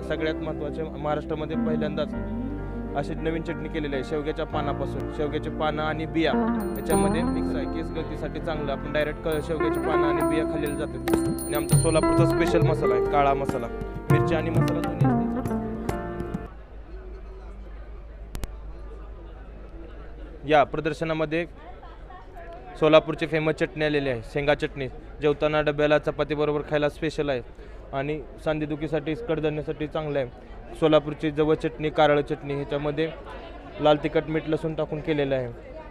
सगळ्यात महत्त्वाचे महाराष्ट्रामध्ये पहिल्यांदाच अशी नवीन चटणी केलेली आहे शेवग्याच्या पानापासून. शेवग्याची पानं आणि बिया याच्यामध्ये मिक्स आहे. केस गळतीसाठी चांगलं. आपण डायरेक्ट शेवग्याची पानं आणि बिया खाल्लेले जातात. आणि आमचा सोलापूरचा स्पेशल मसाला आहे काळा मसाला. मिरची आणि मसाला दोन्ही असते. या प्रदर्शनामध्ये सोलापूरची फेमस चटणी आलेली आहे शेंगा चटणी. जेवताना डब्याला चपातीबरोबर खायला स्पेशल आहे आणि सांधेदुखीसाठी कडधरण्यासाठी चांगलं आहे. सोलापूरची जवळ चटणी कारळ चटणी ह्याच्यामध्ये लाल तिखट मीठ लसूण टाकून केलेलं आहे.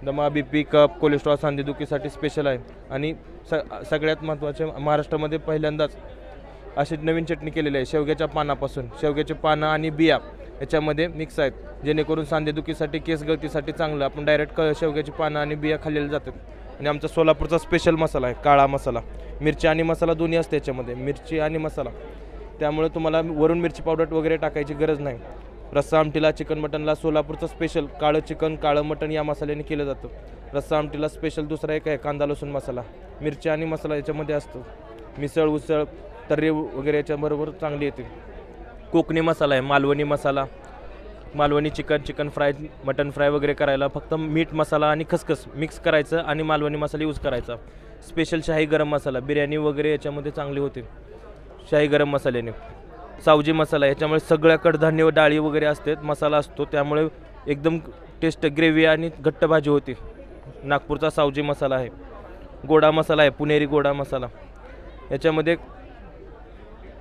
दमा BP कप कोलेस्ट्रॉल सांधेदुखीसाठी स्पेशल आहे. आणि सगळ्यात महत्त्वाचे महाराष्ट्रामध्ये पहिल्यांदाच अशी नवीन चटणी केलेली आहे शेवग्याच्या पानापासून. शेवग्याची पानं आणि बिया याच्यामध्ये मिक्स आहेत जेणेकरून सांधेदुखीसाठी केस गळतीसाठी चांगलं. आपण डायरेक्ट शेवग्याची पानं आणि बिया खाल्लेले जातात. आणि आमचा सोलापूरचा स्पेशल मसाला आहे काळा मसाला. मिरची आणि मसाला दोन्ही असते याच्यामध्ये. मिरची आणि मसाला त्यामुळे तुम्हाला वरून मिरची पावडर वगैरे टाकायची गरज नाही. रस्सा आमटीला चिकन मटनला सोलापूरचं स्पेशल काळं चिकन काळं मटन या मसाल्याने केलं जातं. रस्सा आमटीला स्पेशल दुसरा एक आहे कांदा लसूण मसाला. मिरची आणि मसाला याच्यामध्ये असतो. मिसळ उसळ तर्री वगैरे याच्याबरोबर चांगली येते. कोकणी मसाला आहे Malvani masala. Malvani chicken fry mutton fry वगैरे करायला फक्त मीठ मसाला आणि खसखस मिक्स करायचं आणि मालवणी मसाला यूज करायचा. स्पेशल शाही गरम मसाला बिर्याणी वगैरे याच्यामध्ये चांगली होते शाही गरम मसाल्याने. सावजी मसाला याच्यामुळे सगळ्या कडधान्य व डाळी वगैरे असतात मसाला असतो त्यामुळे एकदम टेस्ट ग्रेव्ही आणि घट्ट भाजी होती. नागपूरचा सावजी मसाला आहे. गोडा मसाला आहे पुणेरी गोडा मसाला. याच्यामध्ये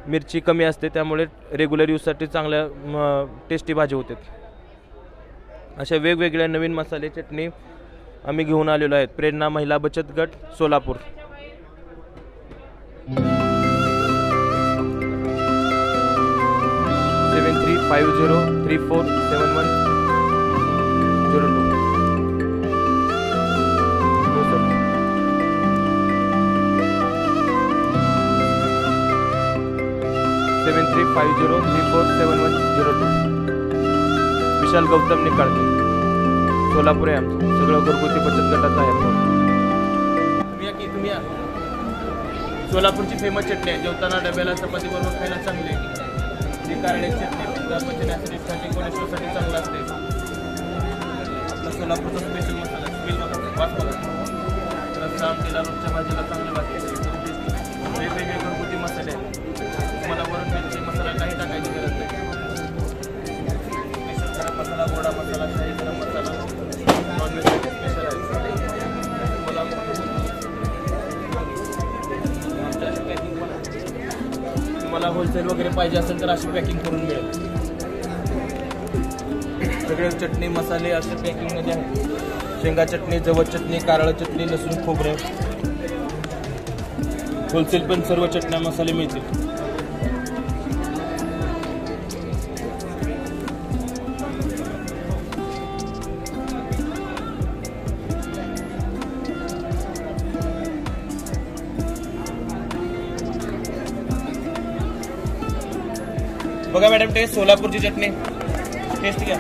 मिरची कमी असते त्यामुळे रेग्युलर यूजसाठी चांगल्या टेस्टी भाजी होते. अशा वेगवेगळ्या नवीन मसाले चटणी आम्ही घेऊन आलेलो आहेत. प्रेरणा महिला बचत गट सोलापूर. विशाल गौतम निकाळके सोलापूर आहे आमचं. सगळं घरगुती बचत गटाचं आहे. तुम्ही या सोलापूरची फेमस चटणी आहे. जेवताना डब्याला चपाती बरोबर खायला चांगली आहे. ही कारळ्याची चटणी पचण्यासाठी कोलेस्ट्रॉलसाठी चांगलं असते. आपला सोलापूरचा स्पेशल मसाला रस्सा आमटीला रोजच्या भाजीला चांगलं लागते. वेगवेगळे घरगुती मसाले आहेत. तुम्हाला वरून मिरची मसाला काही टाकायची गरज नाही. स्पेशल गरम मसाला गोडा मसाला शाही गरम मसाला नॉनव्हेजसाठी स्पेशल आहे. तुम्हाला होलसेल वगैरे पाहिजे असेल तर अशी पॅकिंग करून मिळेल. सगळे चटणी मसाले असे पॅकिंगमध्ये आहेत. शेंगा चटणी जवळ चटणी कारळ चटणी लसूण खोबरे होलसेल पण सर्व चटण्या मसाले मिळतील. बघा मॅडम टेस्ट सोलापूरची चटणी टेस्ट घ्या.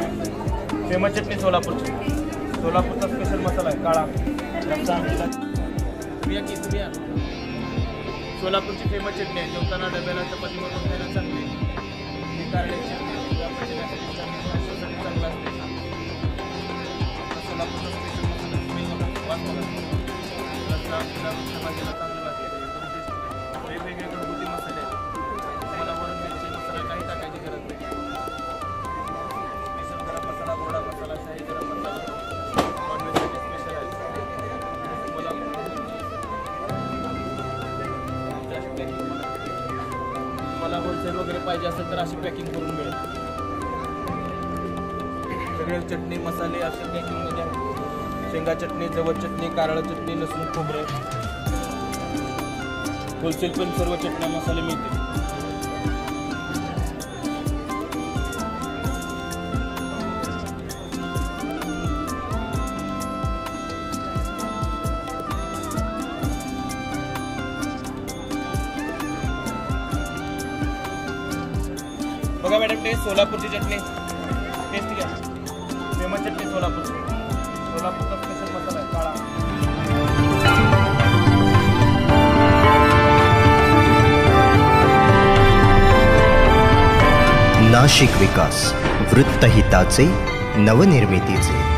फेमस चटणी सोलापूरची. सोलापूरचा स्पेशल मसाला आहे काळा रस्सा आमटीला. तुम्ही या सोलापूरची फेमस चटणी आहे. जेवताना डब्याला चपाती बरोबर खायला चांगली आहे. कारळ्याची चटणी चांगला असते. सोलापूरचा स्पेशल मसाला भाजीला चांगलं लागते. वेगवेगळे घरगुती मसाले आहेत. तुम्हाला वरून मिरची मसाला काही टाकायची गरज नाही. स्पेशल गरम मसाला गोडा मसाला शाही गरम मसाला नॉनव्हेजसाठी स्पेशल आहे. तुम्हाला होलसेल वगैरे पाहिजे असेल तर अशी पॅकिंग करून मिळेल. सगळे चटणी मसाले अशा पॅकिंगमध्ये आहेत. शेंगा चटणी जवळ चटणी कारळ चटणी लसूण खोबरे होलसेल पण सर्व चटण्या मसाले मिळतील. बघा मॅडम टेस्ट सोलापूरची चटणी टेस्ट घ्या. फेमस चटणी सोलापूरची. सोलापूरचा स्पेशल मसाला आहे काळा. नाशिक विकास, वृत्तहिताचे, नवनिर्मितीचे.